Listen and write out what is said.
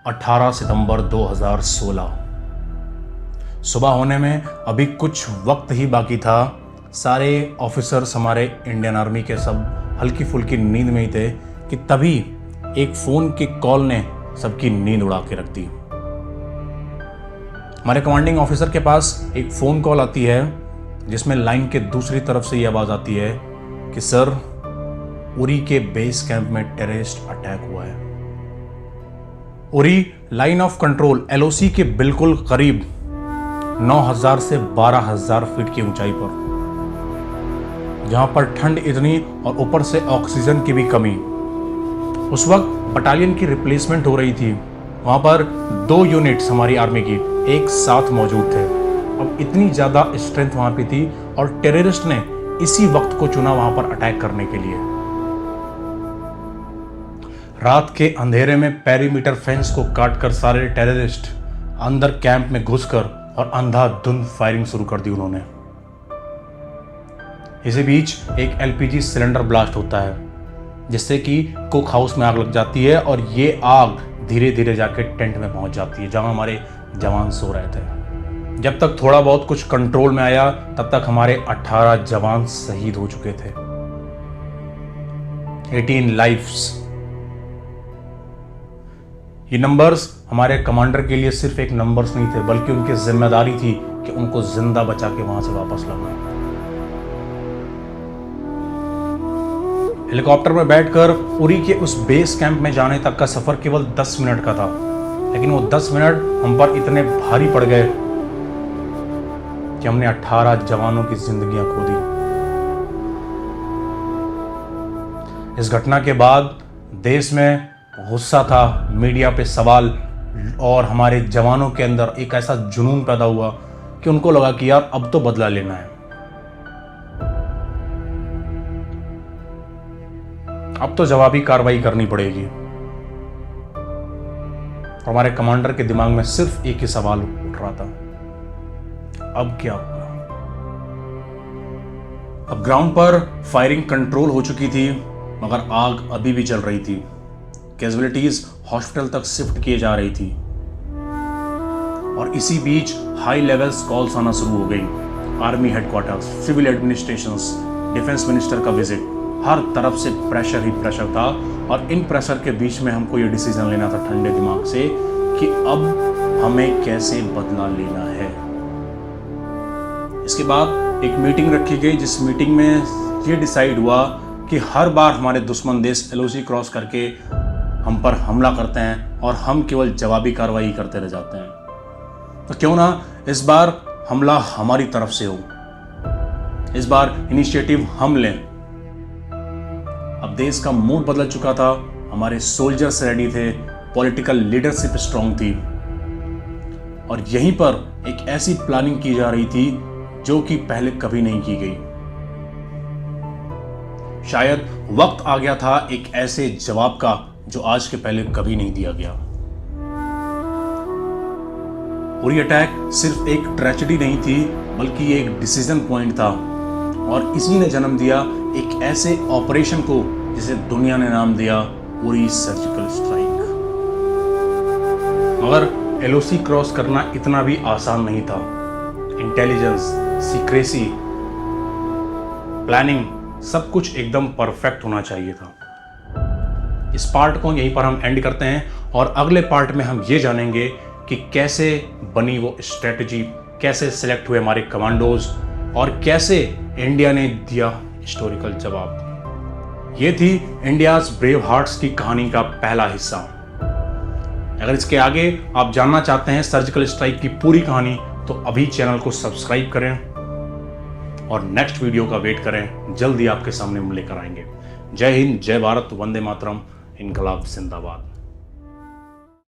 18 सितंबर 2016। सुबह होने में अभी कुछ वक्त ही बाकी था। सारे ऑफिसर्स हमारे इंडियन आर्मी के सब हल्की फुल्की नींद में ही थे कि तभी एक फ़ोन की कॉल ने सबकी नींद उड़ा के रख दी। हमारे कमांडिंग ऑफिसर के पास एक फ़ोन कॉल आती है जिसमें लाइन के दूसरी तरफ से ये आवाज़ आती है कि सर, उरी के बेस कैंप में टेररिस्ट अटैक हुआ है। Uri line of control LOC के बिल्कुल करीब 9,000 से 12,000 फीट की ऊंचाई पर, जहां पर ठंड इतनी और ऊपर से ऑक्सीजन की भी कमी। उस वक्त बटालियन की रिप्लेसमेंट हो रही थी। वहां पर 2 यूनिट्स हमारी आर्मी की एक साथ मौजूद थे। अब इतनी ज़्यादा स्ट्रेंथ वहां पे थी और टेररिस्ट ने इसी वक्त को चुना वहां पर अटैक करने के लिए। रात के अंधेरे में पेरीमीटर फेंस को काटकर सारे टेररिस्ट अंदर कैंप में घुसकर और अंधाधुंध फायरिंग शुरू कर दी उन्होंने। इसी बीच एक एलपीजी सिलेंडर ब्लास्ट होता है जिससे कि कुक हाउस में आग लग जाती है और ये आग धीरे धीरे जाके टेंट में पहुंच जाती है जहां हमारे जवान सो रहे थे। जब तक थोड़ा बहुत कुछ कंट्रोल में आया तब तक हमारे 18 जवान शहीद हो चुके थे। 18 लाइफ्स। ये नंबर्स हमारे कमांडर के लिए सिर्फ एक नंबर्स नहीं थे, बल्कि उनकी जिम्मेदारी थी कि उनको जिंदा बचा के वहां से वापस लाना। हेलीकॉप्टर में बैठकर उरी के उस बेस कैंप में जाने तक का सफर केवल 10 मिनट का था, लेकिन वो 10 मिनट हम पर इतने भारी पड़ गए कि हमने 18 जवानों की जिंदगियां खो दी। इस घटना के बाद देश में गुस्सा था, मीडिया पे सवाल, और हमारे जवानों के अंदर एक ऐसा जुनून पैदा हुआ कि उनको लगा कि यार अब तो बदला लेना है, अब तो जवाबी कार्रवाई करनी पड़ेगी। हमारे कमांडर के दिमाग में सिर्फ एक ही सवाल उठ रहा था, अब क्या होगा। अब ग्राउंड पर फायरिंग कंट्रोल हो चुकी थी, मगर आग अभी भी चल रही थी। कैजुअलिटीज हॉस्पिटल तक शिफ्ट किए जा रही थी और इसी बीच हाई लेवल्स कॉल्स आना शुरू हो गई। Army headquarters, civil administrations, defence minister का विजिट, हर तरफ से प्रेशर ही प्रेशर था। और इन प्रेशर के बीच में हमको ये डिसीजन लेना था ठंडे दिमाग से कि अब हमें कैसे बदला लेना है। इसके बाद एक मीटिंग रखी गई जिस मीटिंग में ये डिसाइड हुआ कि हर बार हमारे दुश्मन देश एलओसी क्रॉस करके हम पर हमला करते हैं और हम केवल जवाबी कार्रवाई करते रह जाते हैं, तो क्यों ना इस बार हमला हमारी तरफ से हो, इस बार इनिशिएटिव हम लें। अब देश का मूड बदल चुका था, हमारे सोल्जर्स रेडी थे, पॉलिटिकल लीडरशिप स्ट्रांग थी और यहीं पर एक ऐसी प्लानिंग की जा रही थी जो कि पहले कभी नहीं की गई। शायद वक्त आ गया था एक ऐसे जवाब का जो आज के पहले कभी नहीं दिया गया। उरी अटैक सिर्फ एक ट्रेजेडी नहीं थी, बल्कि एक डिसीजन पॉइंट था और इसी ने जन्म दिया एक ऐसे ऑपरेशन को जिसे दुनिया ने नाम दिया उरी सर्जिकल स्ट्राइक। मगर एलओसी क्रॉस करना इतना भी आसान नहीं था। इंटेलिजेंस, सीक्रेसी, प्लानिंग, सब कुछ एकदम परफेक्ट होना चाहिए था। इस पार्ट को यहीं पर हम एंड करते हैं और अगले पार्ट में हम ये जानेंगे कि कैसे बनी वो स्ट्रेटजी, कैसे सिलेक्ट हुए हमारे कमांडोज और कैसे इंडिया ने दिया हिस्टोरिकल जवाब। ये थी इंडियाज ब्रेव हार्ट्स की कहानी का पहला हिस्सा। अगर इसके आगे आप जानना चाहते हैं सर्जिकल स्ट्राइक की पूरी कहानी तो अभी चैनल को सब्सक्राइब करें और नेक्स्ट वीडियो का वेट करें, जल्दी आपके सामने हम लेकर आएंगे। जय हिंद, जय भारत, वंदे मातरम, इनकलाब जिंदाबाद।